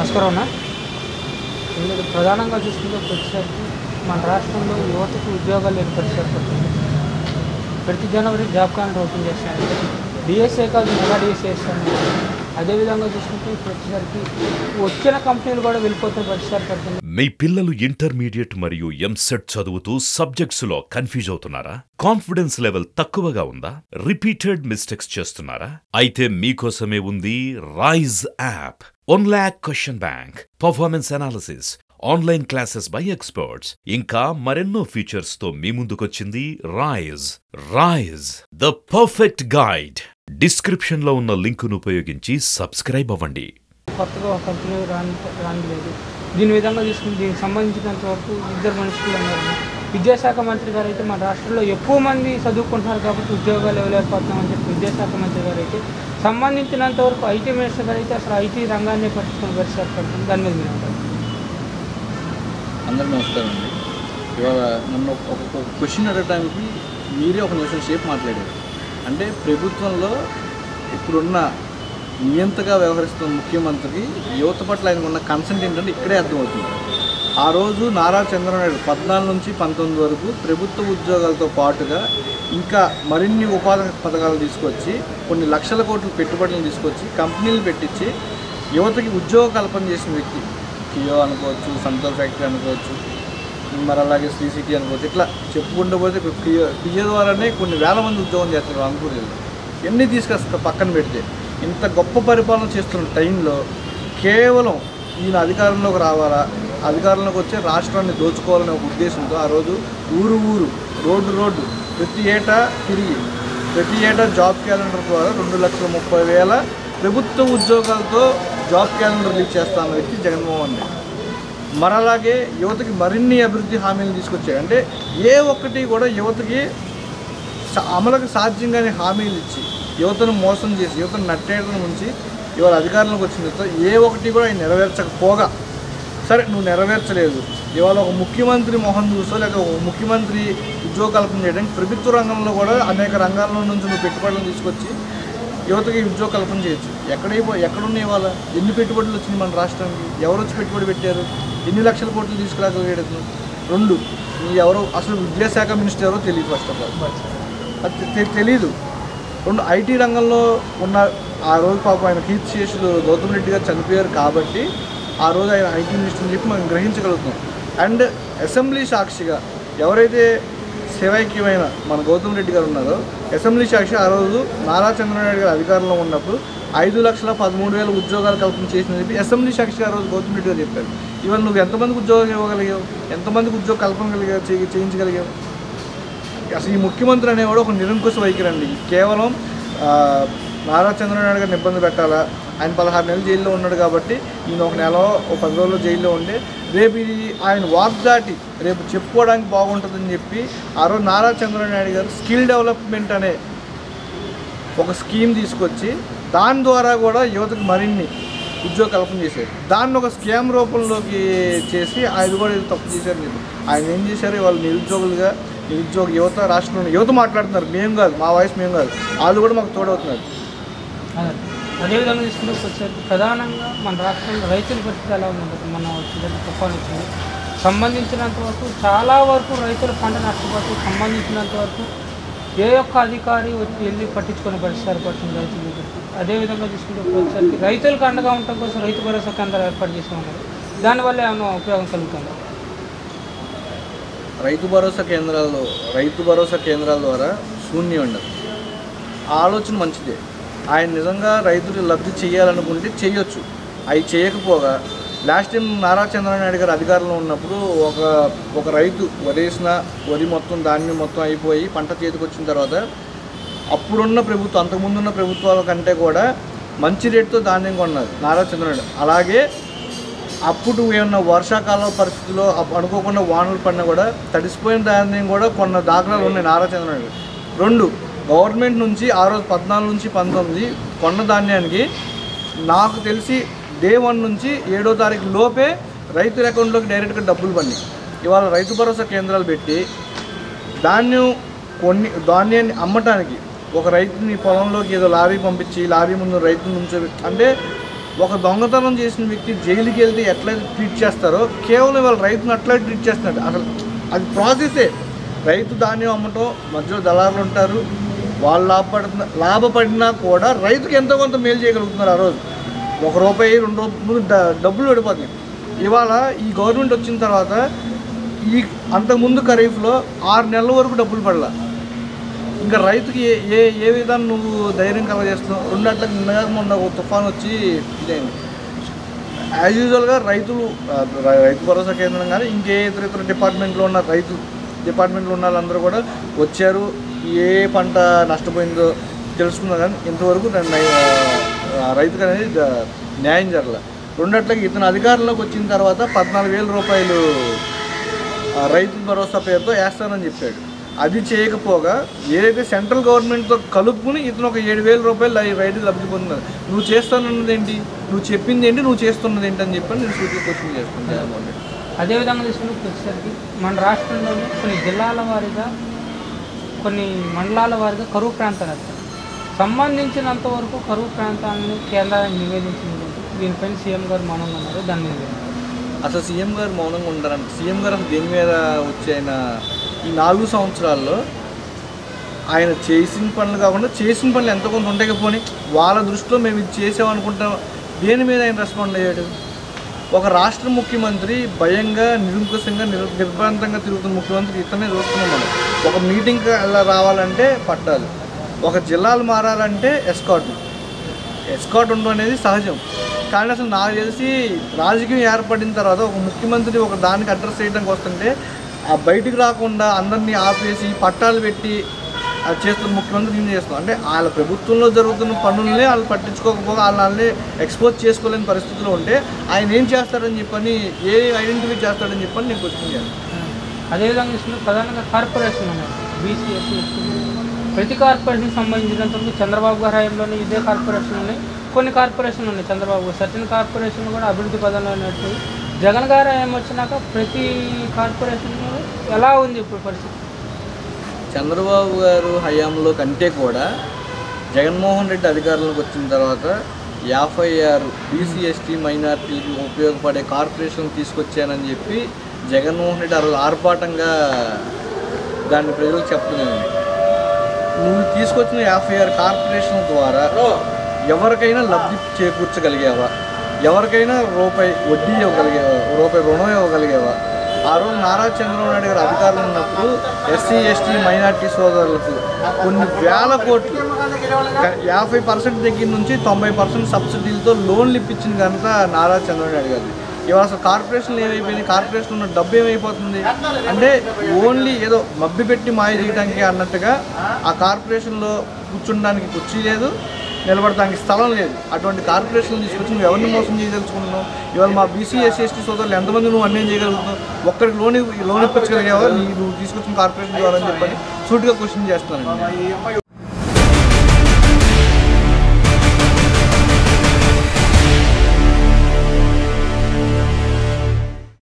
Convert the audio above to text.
నమస్కారం అన్న. ఇందులో ప్రధానంగా చూసుకుంటే వచ్చేసరికి మన రాష్ట్రంలో యువతకు ఉద్యోగాలు లేని పరిస్థితి పడుతుంది. ప్రతి జనవరి జాబ్ కార్డు ఓపెన్ చేస్తాను, డిఎస్ఏ కాదు మెగా డిఎస్ఏ వేస్తాను. అదేవిధంగా చూసుకుంటే ఇప్పుడు వచ్చేసరికి వచ్చిన కంపెనీలు కూడా వెళ్ళిపోతున్న పరిస్థితి పడుతుంది. మీ పిల్లలు ఇంటర్మీడియట్ మరియు ఎంసెట్ చదువుతూ సబ్జెక్ట్స్ లో కన్ఫ్యూజ్ అవుతున్నారా? కాన్ఫిడెన్స్ లెవెల్ తక్కువగా ఉందా? రిపీటెడ్ మిస్టేక్స్ చేస్తున్నారా? అయితే మీకోసమే ఉంది Rise app. 1 lakh question bank, performance analysis, online classes by experts, ఇంకా మరెన్నో ఫీచర్స్ తో మీ ముందుకొచ్చింది Rise. Rise the perfect guide. Description లో ఉన్న లింకును ఉపయోగించి సబ్స్క్రైబ్ అవ్వండి. కొత్తగా ఒక కంపెనీ రాని లేదు. దీని విధంగా తీసుకుని దీనికి సంబంధించినంత వరకు ఇద్దరు మనుషులు ఉన్నారు. విద్యాశాఖ మంత్రి గారు అయితే మన రాష్ట్రంలో ఎక్కువ మంది చదువుకుంటున్నారు కాబట్టి ఉద్యోగాలు ఇవ్వలేకపోతున్నామని చెప్పి విద్యాశాఖ మంత్రి గారు అయితే సంబంధించినంత వరకు ఐటీ మినిస్టర్ గారు అయితే అసలు ఐటీ రంగాన్ని పట్టించుకుని పరిస్థితి పడుతుంది. దాని మీద మీరు ఉంటారు. అందరికీ నమస్కారం అండి. ఇవాళ నన్ను ఒక క్వశ్చన్ అడగడానికి మీరే ఒక నిమిషం సేపు మాట్లాడారు. అంటే ప్రభుత్వంలో ఇప్పుడున్న నియంతగా వ్యవహరిస్తున్న ముఖ్యమంత్రికి యువత పట్ల ఆయనకు ఉన్న కన్సెంట్ ఏంటంటే ఇక్కడే అర్థమవుతుంది. ఆ రోజు నారా చంద్రబాబు నాయుడు 14 నుంచి 19 వరకు ప్రభుత్వ ఉద్యోగాలతో పాటుగా ఇంకా మరిన్ని ఉపాధి పథకాలు తీసుకొచ్చి కొన్ని లక్షల కోట్ల పెట్టుబడులను తీసుకొచ్చి కంపెనీలు పెట్టించి యువతకి ఉద్యోగ కల్పన చేసిన వ్యక్తి. కియో అనుకోవచ్చు, సంతోష్ ఫ్యాక్టరీ అనుకోవచ్చు, మరి అలాగే శ్రీ సిటీ అనుకోవచ్చు. ఇట్లా చెప్పుకుంటూ పోతే కియో ద్వారానే కొన్ని వేల మంది ఉద్యోగం చేస్తున్నారు అంకూరు జిల్లా. ఎన్ని తీసుకొస్తా పక్కన పెడితే ఇంత గొప్ప పరిపాలన చేస్తున్న టైంలో కేవలం ఈయన అధికారంలోకి రావాలా, అధికారంలోకి వచ్చే రాష్ట్రాన్ని దోచుకోవాలనే ఒక ఉద్దేశంతో ఆ రోజు ఊరు రోడ్డు ప్రతి ఏటా తిరిగి ప్రతి ఏటా జాబ్ క్యాలెండర్ ద్వారా 2,30,000 ప్రభుత్వ ఉద్యోగాలతో జాబ్ క్యాలెండర్ రిలీజ్ చేస్తాన్న వ్యక్తి జగన్మోహన్ రెడ్డి. మరలాగే యువతకి మరిన్ని అభివృద్ధి హామీలు తీసుకొచ్చాయి. అంటే ఏ ఒక్కటి కూడా యువతకి అమలుకు సాధ్యంగానే హామీలు ఇచ్చి యువతను మోసం చేసి యువతను నట్టేయడం నుంచి ఇవాళ అధికారంలోకి వచ్చిన తర్వాత ఏ ఒక్కటి కూడా ఆయన నెరవేర్చకపోగా, సరే నువ్వు నెరవేర్చలేదు, ఇవాళ ఒక ముఖ్యమంత్రి మొహం చూసో లేదా ఒక ముఖ్యమంత్రి ఉద్యోగ కల్పన చేయడానికి ప్రభుత్వ రంగంలో కూడా అనేక రంగాల్లో నుంచి నువ్వు పెట్టుబడులను తీసుకొచ్చి యువతకి ఉద్యోగ కల్పన చేయొచ్చు. ఎక్కడున్నాయి ఇవాళ? ఎన్ని పెట్టుబడులు వచ్చినాయి మన రాష్ట్రానికి? ఎవరు వచ్చి పెట్టుబడి పెట్టారు? ఎన్ని లక్షల కోట్లు తీసుకురాగలిగాడు? 2 ఎవరో అసలు విద్యాశాఖ మినిస్టర్ ఎవరో తెలియదు. ఫస్ట్ ఆఫ్ ఆల్ అది తెలీదు. 2 ఐటీ రంగంలో ఉన్న ఆ రోజు పాపం ఆయన కీర్తిశేషులు గౌతమ్ రెడ్డి గారు చనిపోయారు కాబట్టి ఆ రోజు ఆయన ఐటీ మినిస్టర్ అని చెప్పి మనం గ్రహించగలుగుతున్నాం. అండ్ అసెంబ్లీ సాక్షిగా ఎవరైతే సేవైక్యమైన మన గౌతమ్ రెడ్డి గారు ఉన్నారో అసెంబ్లీ సాక్షి ఆ రోజు నారా చంద్రబాబు నాయుడు గారు అధికారంలో ఉన్నప్పుడు 5,13,000 ఉద్యోగాలు కల్పన చేసిందని చెప్పి అసెంబ్లీ సాక్షి ఆ రోజు గౌతమ్ రెడ్డి గారు చెప్పారు. ఇవాళ నువ్వు ఎంతమందికి ఉద్యోగం ఇవ్వగలిగావు? ఎంతమందికి ఉద్యోగ కల్పన చేయించగలిగావు? అసలు ఈ ముఖ్యమంత్రి అనేవాడు ఒక నిరంకుశ వైఖరండి. కేవలం నారా చంద్రబాబు నాయుడు గారిని ఇబ్బంది పెట్టాలా, ఆయన 16 నెలలు జైల్లో ఉన్నాడు కాబట్టి ఈయన 1 నెల 10 రోజులు జైల్లో ఉండే రేపు ఇది ఆయన వాగ్దాటి రేపు చెప్పుకోవడానికి బాగుంటుందని చెప్పి ఆ రోజు నారా చంద్రబాబు నాయుడు గారు స్కిల్ డెవలప్మెంట్ అనే ఒక స్కీమ్ తీసుకొచ్చి దాని ద్వారా కూడా యువతకు మరిన్ని ఉద్యోగ కల్పన చేశారు. దాన్ని ఒక స్కామ్ రూపంలోకి చేసి ఆయన కూడా తప్పు చేశారు. ఆయన ఏం చేశారు? వాళ్ళు నిరుద్యోగ యువత రాష్ట్రంలో యువత మాట్లాడుతున్నారు. మేము కాదు, మా వాయిస్ మేము కాదు, వాళ్ళు కూడా మాకు తోడవుతున్నారు. అదేవిధంగా తీసుకుంటే వచ్చేసరికి ప్రధానంగా మన రాష్ట్రంలో రైతుల పరిస్థితి ఎలా ఉందంటే మన తుఫాను వచ్చింది సంబంధించినంత వరకు చాలా వరకు రైతుల పంట నష్టపోతూ సంబంధించినంత వరకు ఏ ఒక్క అధికారి వెళ్ళి పట్టించుకునే పరిస్థితి పడుతుంది రైతుల దగ్గరికి. అదేవిధంగా తీసుకుంటే వచ్చేసరికి రైతులకు అండగా ఉండటం కోసం రైతు భరోసా కేంద్రాలు ఏర్పాటు చేస్తూ ఉన్నారు. దానివల్ల ఏమైనా ఉపయోగం కలుగుతుందా? రైతు భరోసా కేంద్రాల ద్వారా శూన్యం ఉండదు. ఆలోచన మంచిదే. ఆయన నిజంగా రైతులు లబ్ధి చేయాలనుకుంటే చేయొచ్చు. అవి చేయకపోగా లాస్ట్ టైం నారా చంద్రబాబు నాయుడు గారు అధికారంలో ఉన్నప్పుడు ఒక రైతు వరి మొత్తం ధాన్యం మొత్తం అయిపోయి పంట చేతికి వచ్చిన తర్వాత అప్పుడున్న ప్రభుత్వం అంతకుముందున్న ప్రభుత్వాల కంటే కూడా మంచి రేటుతో ధాన్యం కొన్నారు నారా చంద్రబాబు నాయుడు. అలాగే అప్పుడు ఏమన్నా వర్షాకాల పరిస్థితుల్లో అనుకోకుండా వానలు పడినా కూడా తడిసిపోయిన ధాన్యం కూడా కొన్న దాఖలాలు ఉన్నాయి నారా చంద్రబాబు నాయుడు. 2 గవర్నమెంట్ నుంచి ఆ రోజు 14 నుంచి 19 కొన్న ధాన్యానికి నాకు తెలిసి Day 1 నుంచి 7వ తారీఖు లోపే రైతుల అకౌంట్లోకి డైరెక్ట్గా డబ్బులు పడినాయి. ఇవాళ రైతు భరోసా కేంద్రాలు పెట్టి ధాన్యాన్ని అమ్మటానికి ఒక రైతుని పొలంలోకి ఏదో లారీ పంపించి లారీ ముందు రైతు నుంచి అంటే ఒక దొంగతనం చేసిన వ్యక్తి జైలుకి వెళ్తే ఎట్లా ట్రీట్ చేస్తారో కేవలం వాళ్ళ రైతును అట్లా ట్రీట్ చేస్తున్నారు. అసలు అది ప్రాసెసే. రైతు ధాన్యం అమ్మటం, మధ్యలో దళారులు ఉంటారు, వాళ్ళు లాభపడినా కూడా రైతుకి ఎంతో కొంత మేలు చేయగలుగుతున్నారు. ఆ రోజు ₹1 ₹2 డబ్బులు పడిపోతున్నాయి. ఇవాళ ఈ గవర్నమెంట్ వచ్చిన తర్వాత అంతకుముందు ఖరీఫ్లో 6 నెలల వరకు డబ్బులు పడలా. ఇంకా రైతుకి ఏ విధానం నువ్వు ధైర్యం కలగజేస్తున్నావు? 2 గంటలకు నిన్నగా మొన్న ఒక తుఫాన్ వచ్చి ఇదైంది. యాజ్ యూజువల్గా రైతు భరోసా కేంద్రం కానీ ఇంకే ఇతర డిపార్ట్మెంట్లో ఉన్న డిపార్ట్మెంట్లో ఉన్న వాళ్ళందరూ కూడా వచ్చారు, ఏ పంట నష్టపోయిందో తెలుసుకున్నారు. కానీ ఇంతవరకు రైతుకు అనేది న్యాయం జరగలేదు. 2 గంటలకు ఇతను అధికారంలోకి వచ్చిన తర్వాత ₹14,000 రైతు భరోసా పేరుతో వేస్తానని చెప్పాడు. అది చేయకపోగా ఏదైతే సెంట్రల్ గవర్నమెంట్తో కలుపుకుని ఇతను ఒక ₹7,000 రైతులు లబ్ధి పొందుతున్నారు. నువ్వు చేస్తానన్నది ఏంటి, నువ్వు చెప్పింది ఏంటి, నువ్వు చేస్తున్నది ఏంటి అని చెప్పి నేను సూటిగా క్వశ్చన్ చేస్తున్నాను. అదేవిధంగా తీసుకుని వచ్చేసరికి మన రాష్ట్రంలోని కొన్ని జిల్లాల వారీగా, కొన్ని మండలాల వారీగా కరువు ప్రాంతాలు వస్తాయి. సంబంధించినంత వరకు కరువు ప్రాంతాలను కేంద్రానికి నివేదించింది. దీనిపైన సీఎం గారు మౌనంగా ఉన్నారు. దాని మీద అసలు సీఎం గారు మౌనంగా ఉంటారంటే సీఎం గారు అసలు దేని మీద వచ్చి ఆయన ఈ 4 సంవత్సరాల్లో ఆయన చేసిన పనులు కాకుండా చేసిన పనులు ఎంతో కొంత ఉంటాయి. పోనీ వాళ్ళ దృష్టిలో మేము ఇది చేసామనుకుంటాం, దేని మీద ఆయన రెస్పాండ్ అయ్యాడు? ఒక రాష్ట్ర ముఖ్యమంత్రి భయంగా, నిరంకుశంగా, నిర్భాంతంగా తిరుగుతున్న ముఖ్యమంత్రి ఇతనే చూస్తున్నాం మనం. ఒక మీటింగ్కి అలా రావాలంటే పట్టాలి, ఒక జిల్లాలు మారాలంటే ఎస్కాట్ ఉండడం అనేది సహజం. కానీ అసలు నాకు తెలిసి రాజకీయం ఏర్పడిన తర్వాత ఒక ముఖ్యమంత్రి ఒక దానికి అడ్రస్ చేయడానికి వస్తుంటే ఆ బయటికి రాకుండా అందరినీ ఆపేసి పట్టాలు పెట్టి అది చేస్తున్న ముఖ్యమంత్రి ఏం చేస్తున్నాం అంటే వాళ్ళ ప్రభుత్వంలో జరుగుతున్న పనులనే వాళ్ళు పట్టించుకోకపోగా వాళ్ళని ఎక్స్పోజ్ చేసుకోలేని పరిస్థితిలో ఉంటే ఆయన ఏం చేస్తారని చెప్పని, ఏ ఐడెంటిఫై చేస్తాడని చెప్పని నేను క్వశ్చన్ చేయాలి. అదేవిధంగా తీసుకుంటే ప్రధానంగా కార్పొరేషన్ ఉన్నాయి, బీసీ, ఎస్సీ, ప్రతి కార్పొరేషన్కి సంబంధించినంతవరకు చంద్రబాబు గారి హయాంలోనే ఇదే కార్పొరేషన్ ఉన్నాయి. కొన్ని కార్పొరేషన్లు ఉన్నాయి చంద్రబాబు సర్టన్ కార్పొరేషన్ కూడా అభివృద్ధి పదంలో ఉన్నట్టు. జగన్ గారు హయాం వచ్చినాక ప్రతి కార్పొరేషన్ ఎలా ఉంది ఇప్పుడు పరిస్థితి? చంద్రబాబు గారు హయాంలో కంటే కూడా జగన్మోహన్ రెడ్డి అధికారంలోకి వచ్చిన తర్వాత 56 బీసీ, ఎస్టీ, మైనార్టీలకు ఉపయోగపడే కార్పొరేషన్ తీసుకొచ్చానని చెప్పి జగన్మోహన్ రెడ్డి ఆర్భాటంగా దాన్ని ప్రజలకు చెప్పలేదు. నువ్వు తీసుకొచ్చిన 56 కార్పొరేషన్ ద్వారా ఎవరికైనా లబ్ధి చేకూర్చగలిగావా? ఎవరికైనా రూపాయి వడ్డీ ఇవ్వగలిగావా? రూపాయి రుణం ఇవ్వగలిగావా? ఆ రోజు నారా చంద్రబాబు నాయుడు గారు అధికారంలో ఉన్నప్పుడు ఎస్సీ, ఎస్టీ, మైనార్టీ సోదరులకు కొన్ని వేల కోట్లు 50% దగ్గర నుంచి 90% సబ్సిడీలతో లోన్లు ఇప్పించిన కనుక నారా చంద్రబాబు నాయుడు గారు. ఇవాళ అసలు కార్పొరేషన్లు ఏమైపోయినాయి? కార్పొరేషన్ ఉన్న డబ్బు ఏమైపోతుంది అంటే ఓన్లీ ఏదో మబ్బి పెట్టి మాయ చేయడానికి అన్నట్టుగా ఆ కార్పొరేషన్లో కూర్చుండడానికి కుర్చీ లేదు, నిలబడటానికి స్థలం లేదు. అటువంటి కార్పొరేషన్లు తీసుకొచ్చి నువ్వు ఎవరిని మోసం చేయదలుచుకుంటున్నావు? ఇవాళ మా బీసీ, ఎస్సీ, ఎస్టీ సోదరులు ఎంతమంది నువ్వు అన్యాయం చేయగలుగుతున్నావు? ఒక్కడికి లోన్ ఇప్పించగలిగావా నువ్వు తీసుకొచ్చిన కార్పొరేషన్ ద్వారా అని చెప్పని సూటిగా క్వశ్చన్ చేస్తున్నాను.